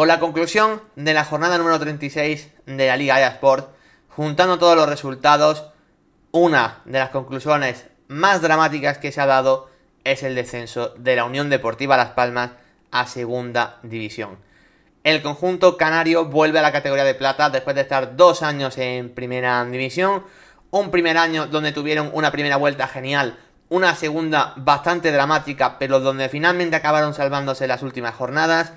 Con la conclusión de la jornada número 36 de la Liga eSport, juntando todos los resultados, una de las conclusiones más dramáticas que se ha dado es el descenso de la Unión Deportiva Las Palmas a Segunda División. El conjunto canario vuelve a la categoría de plata después de estar 2 años en Primera División. Un primer año donde tuvieron una primera vuelta genial, una segunda bastante dramática, pero donde finalmente acabaron salvándose las últimas jornadas.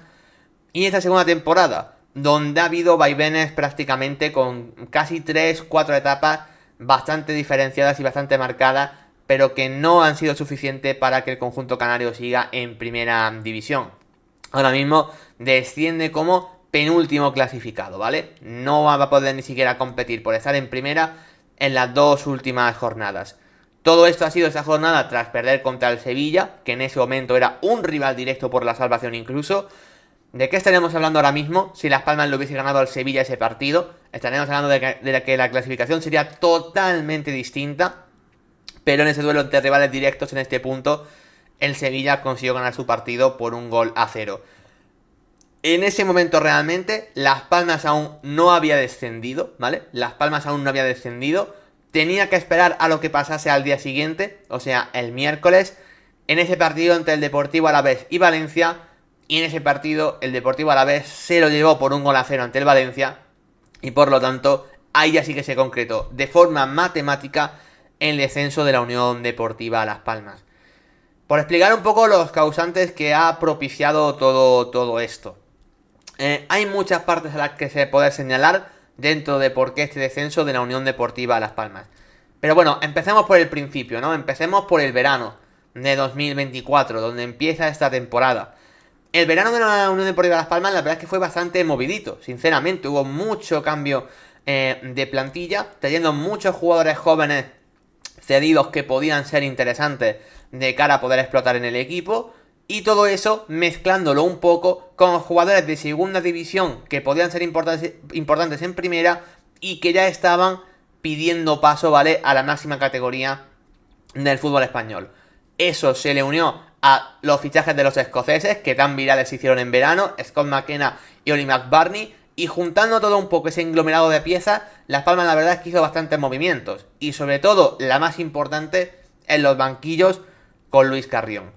Y esta segunda temporada, donde ha habido vaivenes prácticamente con casi 3-4 etapas bastante diferenciadas y bastante marcadas, pero que no han sido suficientes para que el conjunto canario siga en Primera División. Ahora mismo desciende como penúltimo clasificado, ¿vale? No va a poder ni siquiera competir por estar en primera en las 2 últimas jornadas. Todo esto ha sido esa jornada tras perder contra el Sevilla, que en ese momento era un rival directo por la salvación incluso. ¿De qué estaríamos hablando ahora mismo si Las Palmas le hubiese ganado al Sevilla ese partido? Estaríamos hablando de que la clasificación sería totalmente distinta, pero en ese duelo entre rivales directos en este punto, el Sevilla consiguió ganar su partido por 1-0. En ese momento realmente Las Palmas aún no había descendido, ¿vale? Las Palmas aún no había descendido. Tenía que esperar a lo que pasase al día siguiente, o sea, el miércoles, en ese partido entre el Deportivo Alavés y Valencia. Y en ese partido el Deportivo Alavés se lo llevó por 1-0 ante el Valencia. Y por lo tanto, ahí ya sí que se concretó de forma matemática el descenso de la Unión Deportiva Las Palmas. Por explicar un poco los causantes que ha propiciado todo esto. Hay muchas partes a las que se puede señalar dentro de por qué este descenso de la Unión Deportiva Las Palmas. Pero bueno, empecemos por el principio, ¿no? Empecemos por el verano de 2024, donde empieza esta temporada. El verano de la Unión Deportiva Las Palmas, la verdad es que fue bastante movidito, sinceramente. Hubo mucho cambio de plantilla, trayendo muchos jugadores jóvenes cedidos que podían ser interesantes de cara a poder explotar en el equipo. Y todo eso mezclándolo un poco con jugadores de segunda división que podían ser importantes en primera y que ya estaban pidiendo paso, ¿vale?, a la máxima categoría del fútbol español. Eso se le unió a los fichajes de los escoceses que tan virales se hicieron en verano, Scott McKenna y Oli McBurney, y juntando todo un poco ese englomerado de piezas, Las Palmas la verdad es que hizo bastantes movimientos, y sobre todo, la más importante, en los banquillos con Luis Carrión.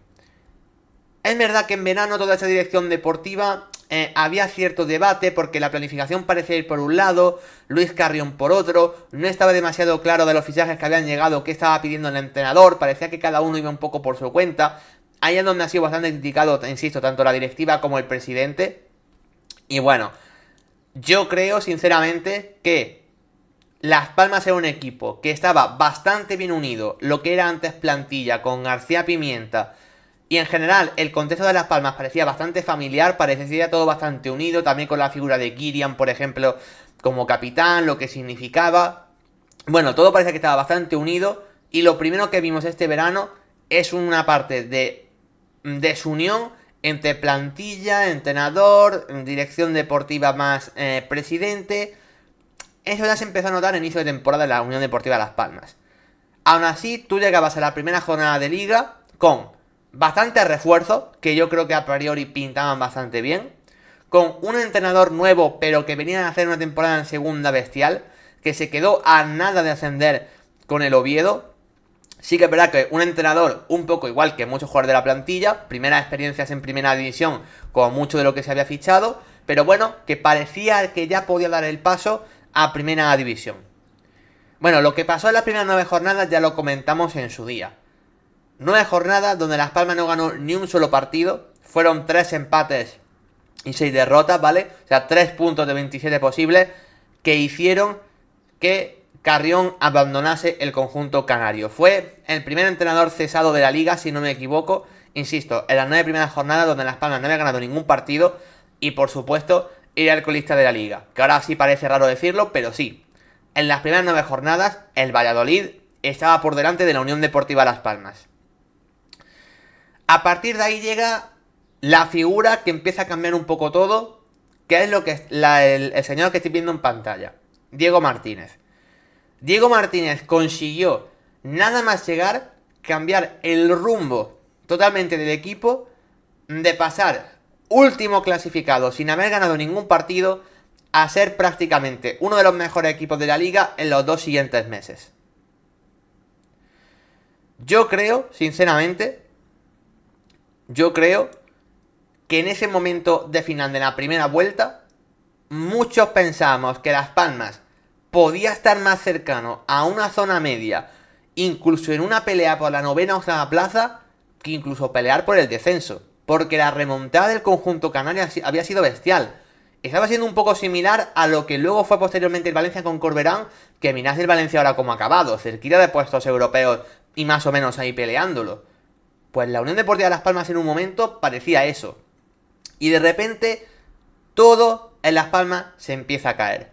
Es verdad que en verano toda esa dirección deportiva había cierto debate porque la planificación parecía ir por un lado, Luis Carrión por otro, no estaba demasiado claro de los fichajes que habían llegado, qué estaba pidiendo el entrenador, parecía que cada uno iba un poco por su cuenta. Ahí es donde ha sido bastante criticado, insisto, tanto la directiva como el presidente. Y bueno, yo creo sinceramente que Las Palmas era un equipo que estaba bastante bien unido, lo que era antes plantilla, con García Pimienta. Y en general, el contexto de Las Palmas parecía bastante familiar, parecía todo bastante unido, también con la figura de Kirian, por ejemplo, como capitán, lo que significaba. Bueno, todo parecía que estaba bastante unido, y lo primero que vimos este verano es una parte de desunión entre plantilla, entrenador, dirección deportiva más presidente. Eso ya se empezó a notar en inicio de temporada de la Unión Deportiva Las Palmas. Aún así, tú llegabas a la primera jornada de liga con bastantes refuerzos, que yo creo que a priori pintaban bastante bien, con un entrenador nuevo, pero que venía a hacer una temporada en segunda bestial, que se quedó a nada de ascender con el Oviedo. Sí que es verdad que un entrenador un poco igual que muchos jugadores de la plantilla, primeras experiencias en primera división, como mucho de lo que se había fichado, pero bueno, que parecía que ya podía dar el paso a primera división. Bueno, lo que pasó en las primeras 9 jornadas ya lo comentamos en su día. 9 jornadas donde Las Palmas no ganó ni un solo partido. Fueron 3 empates y 6 derrotas, ¿vale? O sea, 3 puntos de 27 posibles que hicieron que Carrión abandonase el conjunto canario. Fue el primer entrenador cesado de la liga, si no me equivoco. Insisto, en las 9 primeras jornadas donde Las Palmas no había ganado ningún partido. Y por supuesto, era el colista de la liga. Que ahora sí parece raro decirlo, pero sí. En las primeras 9 jornadas, el Valladolid estaba por delante de la Unión Deportiva Las Palmas. A partir de ahí llega la figura que empieza a cambiar un poco todo, que es lo que el señor que estoy viendo en pantalla, Diego Martínez. Diego Martínez consiguió nada más llegar cambiar el rumbo totalmente del equipo, de pasar último clasificado sin haber ganado ningún partido, a ser prácticamente uno de los mejores equipos de la liga en los 2 siguientes meses. Yo creo, sinceramente, que en ese momento de final de la primera vuelta, muchos pensamos que Las Palmas podía estar más cercano a una zona media, incluso en una pelea por la 9ª o 8ª plaza, que incluso pelear por el descenso. Porque la remontada del conjunto canario había sido bestial. Estaba siendo un poco similar a lo que luego fue posteriormente el Valencia con Corberán, que mirad el Valencia ahora como ha acabado, cerquita de puestos europeos y más o menos ahí peleándolo. Pues la Unión Deportiva Las Palmas en un momento parecía eso. Y de repente, todo en Las Palmas se empieza a caer.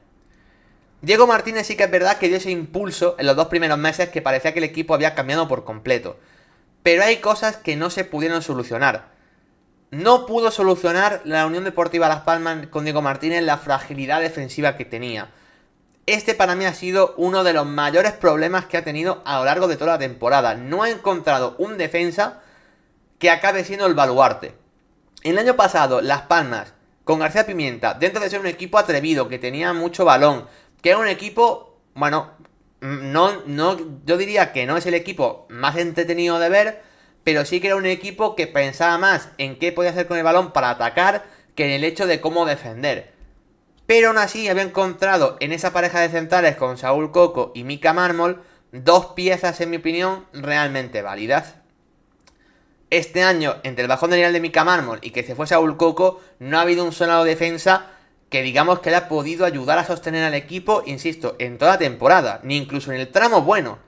Diego Martínez sí que es verdad que dio ese impulso en los 2 primeros meses que parecía que el equipo había cambiado por completo. Pero hay cosas que no se pudieron solucionar. No pudo solucionar la Unión Deportiva Las Palmas con Diego Martínez la fragilidad defensiva que tenía. Este para mí ha sido uno de los mayores problemas que ha tenido a lo largo de toda la temporada. No ha encontrado un defensa que acabe siendo el baluarte. El año pasado, Las Palmas, con García Pimienta, dentro de ser un equipo atrevido, que tenía mucho balón, que era un equipo, bueno, yo diría que no es el equipo más entretenido de ver, pero sí que era un equipo que pensaba más en qué podía hacer con el balón para atacar que en el hecho de cómo defender. Pero aún así había encontrado en esa pareja de centrales con Saúl Coco y Mika Mármol 2 piezas, en mi opinión, realmente válidas. Este año, entre el bajón de nivel de Mika Mármol y que se fue Saúl Coco, no ha habido un solo defensa que digamos que le ha podido ayudar a sostener al equipo, insisto, en toda la temporada, ni incluso en el tramo bueno.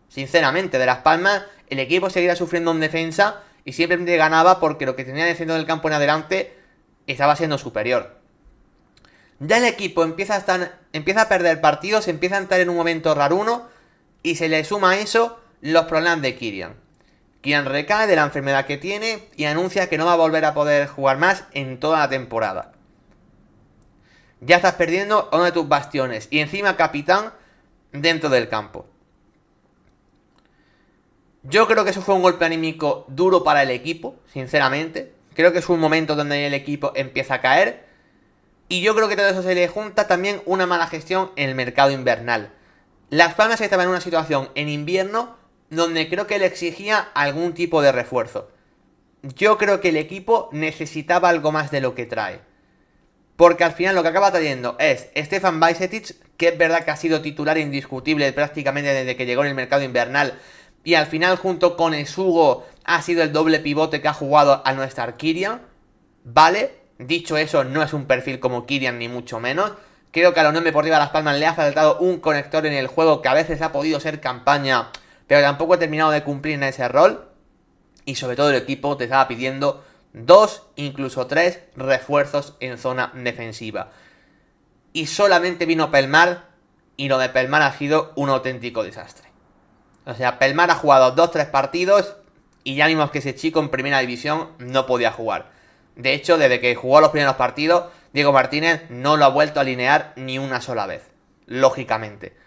Sinceramente, de Las Palmas, el equipo seguía sufriendo en defensa y siempre ganaba porque lo que tenía en el centro del campo en adelante estaba siendo superior. Ya el equipo empieza a perder partidos, empieza a entrar en un momento raruno y se le suma a eso los problemas de Kylian. Kylian recae de la enfermedad que tiene y anuncia que no va a volver a poder jugar más en toda la temporada. Ya estás perdiendo uno de tus bastiones y encima capitán dentro del campo. Yo creo que eso fue un golpe anímico duro para el equipo, sinceramente. Creo que es un momento donde el equipo empieza a caer. Y yo creo que todo eso se le junta también una mala gestión en el mercado invernal. Las Palmas estaba en una situación en invierno donde creo que le exigía algún tipo de refuerzo. Yo creo que el equipo necesitaba algo más de lo que trae. Porque al final lo que acaba trayendo es Stefan Bajcetic, que es verdad que ha sido titular indiscutible prácticamente desde que llegó en el mercado invernal. Y al final junto con Esugo ha sido el doble pivote que ha jugado a nuestra Kylian. Vale, dicho eso, no es un perfil como Kylian ni mucho menos. Creo que a la Unión Deportiva Las Palmas le ha faltado un conector en el juego que a veces ha podido ser Campaña, pero tampoco ha terminado de cumplir en ese rol. Y sobre todo el equipo te estaba pidiendo 2, incluso 3 refuerzos en zona defensiva. Y solamente vino Pelmar, y lo de Pelmar ha sido un auténtico desastre. O sea, Pelmar ha jugado 2-3 partidos y ya vimos que ese chico en primera división no podía jugar. De hecho, desde que jugó los primeros partidos, Diego Martínez no lo ha vuelto a alinear ni una sola vez. Lógicamente.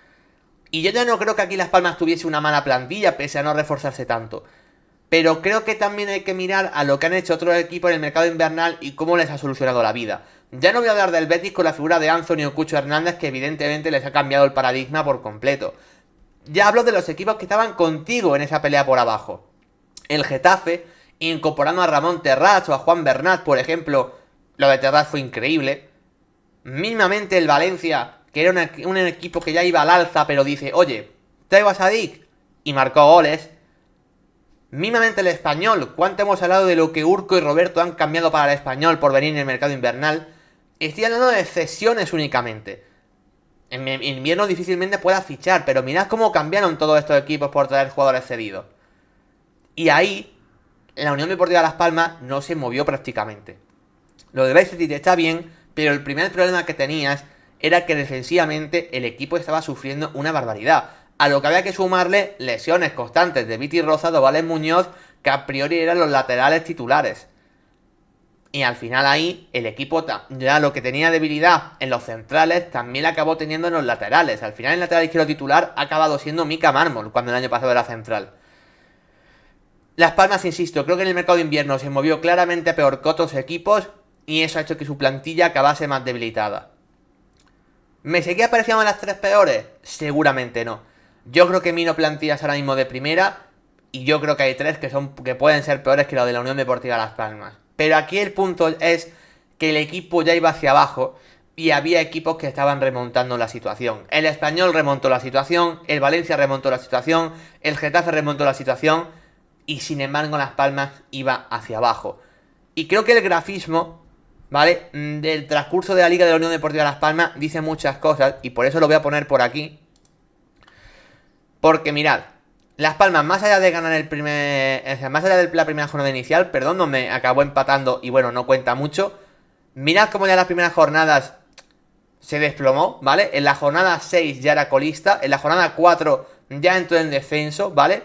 Y yo ya no creo que aquí Las Palmas tuviese una mala plantilla, pese a no reforzarse tanto. Pero creo que también hay que mirar a lo que han hecho otros equipos en el mercado invernal y cómo les ha solucionado la vida. Ya no voy a hablar del Betis con la figura de Anthony o Cucho Hernández, que evidentemente les ha cambiado el paradigma por completo. Ya hablo de los equipos que estaban contigo en esa pelea por abajo. El Getafe, incorporando a Ramón Terrats o a Juan Bernat, por ejemplo. Lo de Terrats fue increíble. Mismamente el Valencia, que era un equipo que ya iba al alza, pero dice, oye, traigo a Sadik, y marcó goles. Mismamente el Español, cuánto hemos hablado de lo que Urco y Roberto han cambiado para el Español por venir en el mercado invernal. Estoy hablando de cesiones únicamente. En invierno difícilmente pueda fichar, pero mirad cómo cambiaron todos estos equipos por traer jugadores cedidos. Y ahí, la Unión Deportiva Las Palmas no se movió prácticamente. Lo de Bajcetic está bien, pero el primer problema que tenías era que defensivamente el equipo estaba sufriendo una barbaridad. A lo que había que sumarle lesiones constantes de Viti Rozado, Valen Muñoz, que a priori eran los laterales titulares. Y al final ahí el equipo ya lo que tenía debilidad en los centrales también la acabó teniendo en los laterales. Al final el lateral izquierdo titular ha acabado siendo Mika Mármol cuando el año pasado era central. Las Palmas, insisto, creo que en el mercado de invierno se movió claramente peor que otros equipos y eso ha hecho que su plantilla acabase más debilitada. ¿Me seguía pareciendo las 3 peores? Seguramente no. Yo creo que miro plantillas ahora mismo de primera y yo creo que hay 3 que pueden ser peores que la de la Unión Deportiva Las Palmas. Pero aquí el punto es que el equipo ya iba hacia abajo y había equipos que estaban remontando la situación. El Español remontó la situación, el Valencia remontó la situación, el Getafe remontó la situación y sin embargo Las Palmas iba hacia abajo. Y creo que el grafismo, ¿vale?, del transcurso de la Liga de la Unión Deportiva Las Palmas dice muchas cosas y por eso lo voy a poner por aquí. Porque mirad, Las Palmas, más allá de ganar más allá de la primera jornada inicial, perdón, donde acabó empatando y bueno, no cuenta mucho. Mirad cómo ya las primeras jornadas se desplomó, ¿vale? En la jornada 6 ya era colista, en la jornada 4 ya entró en descenso, ¿vale?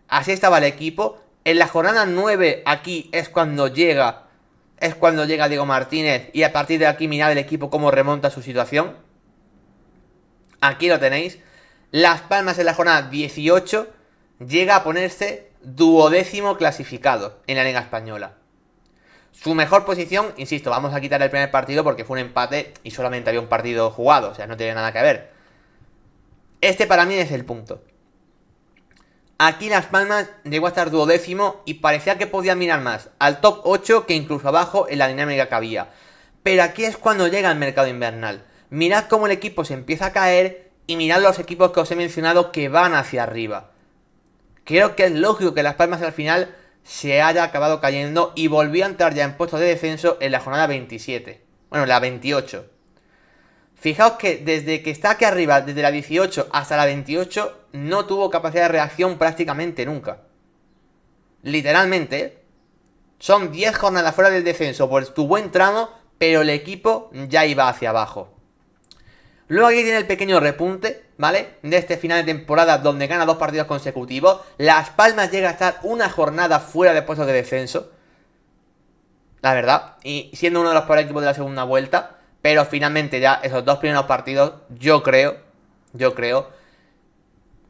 Así estaba el equipo. En la jornada 9 aquí es cuando llega Diego Martínez y a partir de aquí mirad el equipo cómo remonta su situación. Aquí lo tenéis. Las Palmas en la jornada 18 llega a ponerse 12º clasificado en la Liga Española. Su mejor posición, insisto, vamos a quitar el primer partido porque fue un empate y solamente había un partido jugado, o sea, no tiene nada que ver. Este para mí es el punto. Aquí Las Palmas llegó a estar 12º y parecía que podía mirar más al top 8 que incluso abajo en la dinámica que había. Pero aquí es cuando llega el mercado invernal. Mirad cómo el equipo se empieza a caer y mirad los equipos que os he mencionado que van hacia arriba. Creo que es lógico que Las Palmas al final se haya acabado cayendo y volvió a entrar ya en puestos de descenso en la jornada 27. Bueno, la 28. Fijaos que desde que está aquí arriba, desde la 18 hasta la 28, no tuvo capacidad de reacción prácticamente nunca. Literalmente, son 10 jornadas fuera del descenso por tu buen tramo, pero el equipo ya iba hacia abajo. Luego aquí tiene el pequeño repunte, ¿vale?, de este final de temporada donde gana 2 partidos consecutivos. Las Palmas llega a estar una jornada fuera de puestos de descenso, la verdad, y siendo uno de los peores equipos de la segunda vuelta. Pero finalmente ya esos 2 primeros partidos, yo creo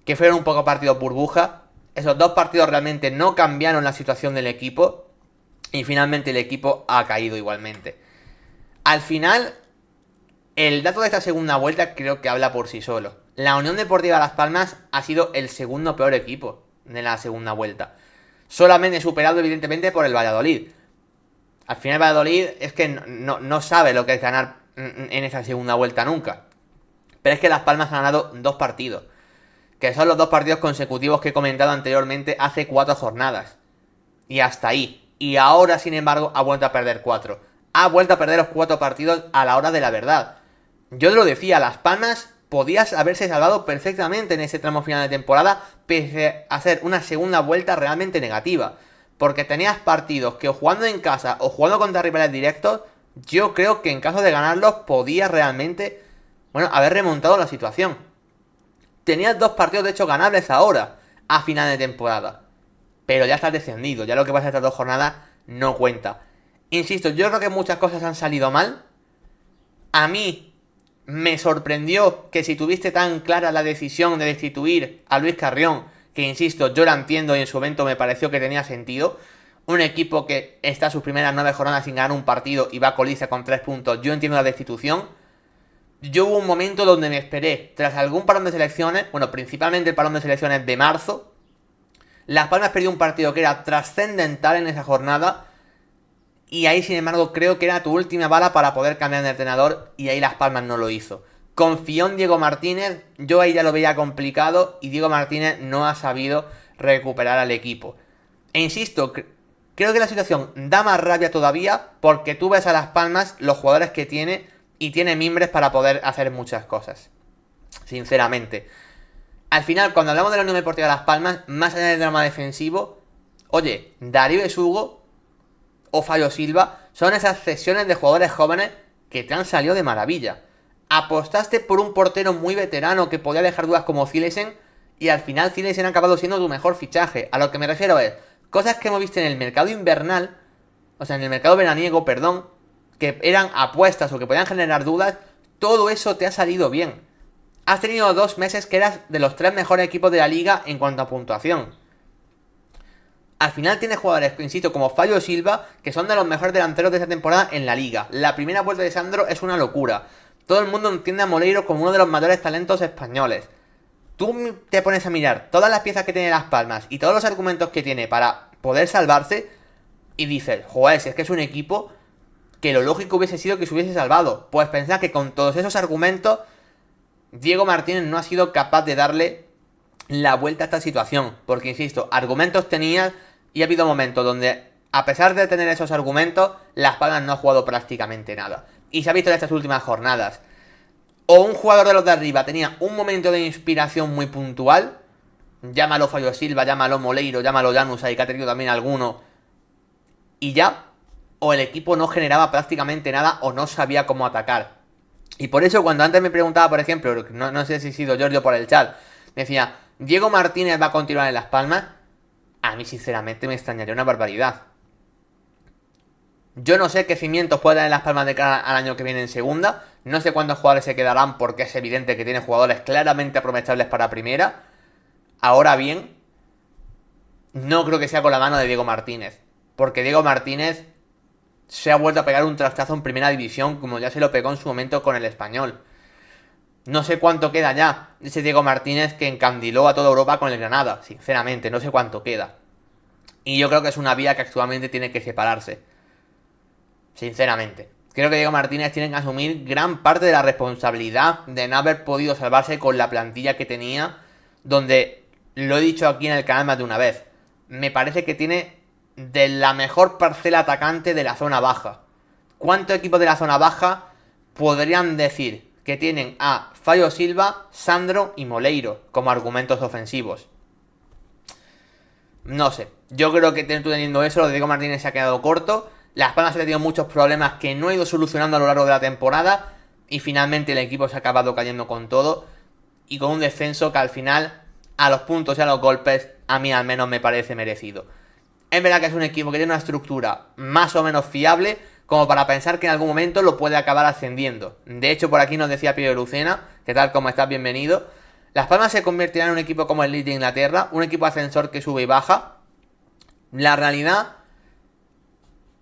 que fueron un poco partidos burbuja. Esos 2 partidos realmente no cambiaron la situación del equipo y finalmente el equipo ha caído igualmente. Al final, el dato de esta segunda vuelta creo que habla por sí solo. La Unión Deportiva Las Palmas ha sido el segundo peor equipo de la segunda vuelta. Solamente superado evidentemente por el Valladolid. Al final el Valladolid es que no sabe lo que es ganar en esa segunda vuelta nunca. Pero es que Las Palmas ha ganado 2 partidos. Que son los 2 partidos consecutivos que he comentado anteriormente hace 4 jornadas. Y hasta ahí. Y ahora, sin embargo, ha vuelto a perder 4. Ha vuelto a perder los 4 partidos a la hora de la verdad. Yo te lo decía, Las Palmas podías haberse salvado perfectamente en ese tramo final de temporada, pese a hacer una segunda vuelta realmente negativa. Porque tenías partidos que o jugando en casa o jugando contra rivales directos, yo creo que en caso de ganarlos podías realmente, haber remontado la situación. Tenías 2 partidos de hecho ganables ahora, a final de temporada. Pero ya estás descendido, ya lo que pasa estas 2 jornadas no cuenta. Insisto, yo creo que muchas cosas han salido mal. A mí me sorprendió que si tuviste tan clara la decisión de destituir a Luis Carrión, que insisto, yo la entiendo y en su momento me pareció que tenía sentido. Un equipo que está sus primeras 9 jornadas sin ganar un partido y va colista con 3 puntos, yo entiendo la destitución. Yo hubo un momento donde me esperé, tras algún parón de selecciones, principalmente el parón de selecciones de marzo, Las Palmas perdió un partido que era trascendental en esa jornada, y ahí sin embargo creo que era tu última bala para poder cambiar de entrenador, y ahí Las Palmas no lo hizo. Confió en Diego Martínez, yo ahí ya lo veía complicado, y Diego Martínez no ha sabido recuperar al equipo. E insisto, creo que la situación da más rabia todavía porque tú ves a Las Palmas los jugadores que tiene y tiene mimbres para poder hacer muchas cosas. Sinceramente. Al final, cuando hablamos de la Unión Deportiva Las Palmas, más allá del drama defensivo, oye, Darío Esugo o Fabio Silva son esas cesiones de jugadores jóvenes que te han salido de maravilla. Apostaste por un portero muy veterano que podía dejar dudas como Zilesen y al final Zilesen ha acabado siendo tu mejor fichaje. A lo que me refiero es, cosas que hemos visto en el mercado invernal, o sea, en el mercado veraniego, perdón, que eran apuestas o que podían generar dudas, todo eso te ha salido bien. Has tenido 2 meses que eras de los 3 mejores equipos de la liga en cuanto a puntuación. Al final tiene jugadores, insisto, como Fabio Silva, que son de los mejores delanteros de esta temporada en la liga. La primera vuelta de Sandro es una locura. Todo el mundo entiende a Moleiro como uno de los mayores talentos españoles. Tú te pones a mirar todas las piezas que tiene Las Palmas y todos los argumentos que tiene para poder salvarse y dices, joder, si es que es un equipo que lo lógico hubiese sido que se hubiese salvado. Pues pensad que con todos esos argumentos, Diego Martínez no ha sido capaz de darle la vuelta a esta situación. Porque, insisto, argumentos tenía y ha habido momentos donde, a pesar de tener esos argumentos, Las Palmas no ha jugado prácticamente nada. Y se ha visto en estas últimas jornadas. O un jugador de los de arriba tenía un momento de inspiración muy puntual, llámalo Fabio Silva, llámalo Moleiro, llámalo Januzaj, y que ha tenido también alguno, y ya, o el equipo no generaba prácticamente nada o no sabía cómo atacar. Y por eso cuando antes me preguntaba, por ejemplo, no sé si ha sido Giorgio por el chat, me decía, ¿Diego Martínez va a continuar en Las Palmas? A mí sinceramente me extrañaría una barbaridad. Yo no sé qué cimientos puede dar en Las Palmas de cara al año que viene en segunda. No sé cuántos jugadores se quedarán porque es evidente que tiene jugadores claramente aprovechables para primera. Ahora bien, no creo que sea con la mano de Diego Martínez. Porque Diego Martínez se ha vuelto a pegar un trastazo en primera división como ya se lo pegó en su momento con el Español. No sé cuánto queda ya ese Diego Martínez que encandiló a toda Europa con el Granada. Sinceramente, no sé cuánto queda. Y yo creo que es una vía que actualmente tiene que separarse. Sinceramente. Creo que Diego Martínez tiene que asumir gran parte de la responsabilidad de no haber podido salvarse con la plantilla que tenía, donde, lo he dicho aquí en el canal más de una vez, me parece que tiene de la mejor parcela atacante de la zona baja. ¿Cuántos equipos de la zona baja podrían decir que tienen a Fabio Silva, Sandro y Moleiro como argumentos ofensivos? No sé, yo creo que teniendo eso, lo de Diego Martínez se ha quedado corto. Las Palmas ha tenido muchos problemas que no ha ido solucionando a lo largo de la temporada y finalmente el equipo se ha acabado cayendo con todo y con un descenso que al final, a los puntos y a los golpes, a mí al menos me parece merecido. Es verdad que es un equipo que tiene una estructura más o menos fiable como para pensar que en algún momento lo puede acabar ascendiendo. De hecho, por aquí nos decía Pío Lucena, que tal como estás, bienvenido. Las Palmas se convertirán en un equipo como el Leeds de Inglaterra, un equipo ascensor que sube y baja. La realidad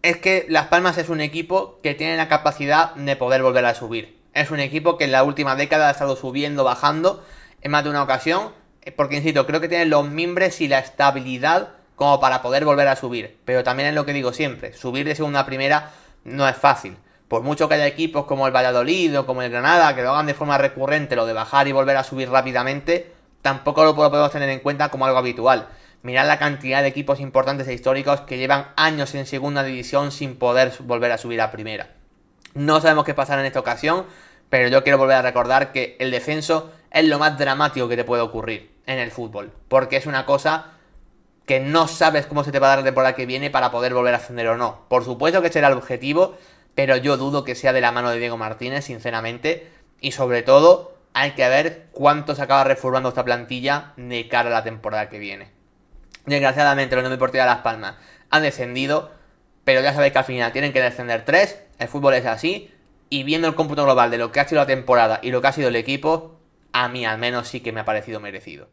es que Las Palmas es un equipo que tiene la capacidad de poder volver a subir. Es un equipo que en la última década ha estado subiendo, bajando en más de una ocasión. Porque, insisto, creo que tiene los mimbres y la estabilidad como para poder volver a subir. Pero también es lo que digo siempre, subir de segunda a primera no es fácil. Por mucho que haya equipos como el Valladolid o como el Granada que lo hagan de forma recurrente, lo de bajar y volver a subir rápidamente, tampoco lo podemos tener en cuenta como algo habitual. Mirad la cantidad de equipos importantes e históricos que llevan años en segunda división sin poder volver a subir a primera. No sabemos qué pasará en esta ocasión, pero yo quiero volver a recordar que el descenso es lo más dramático que te puede ocurrir en el fútbol. Porque es una cosa que no sabes cómo se te va a dar la temporada que viene para poder volver a ascender o no. Por supuesto que será el objetivo, pero yo dudo que sea de la mano de Diego Martínez, sinceramente. Y sobre todo, hay que ver cuánto se acaba reformando esta plantilla de cara a la temporada que viene. Desgraciadamente los Unión Deportiva de Las Palmas han descendido, pero ya sabéis que al final tienen que descender 3, el fútbol es así, y viendo el cómputo global de lo que ha sido la temporada y lo que ha sido el equipo, a mí al menos sí que me ha parecido merecido.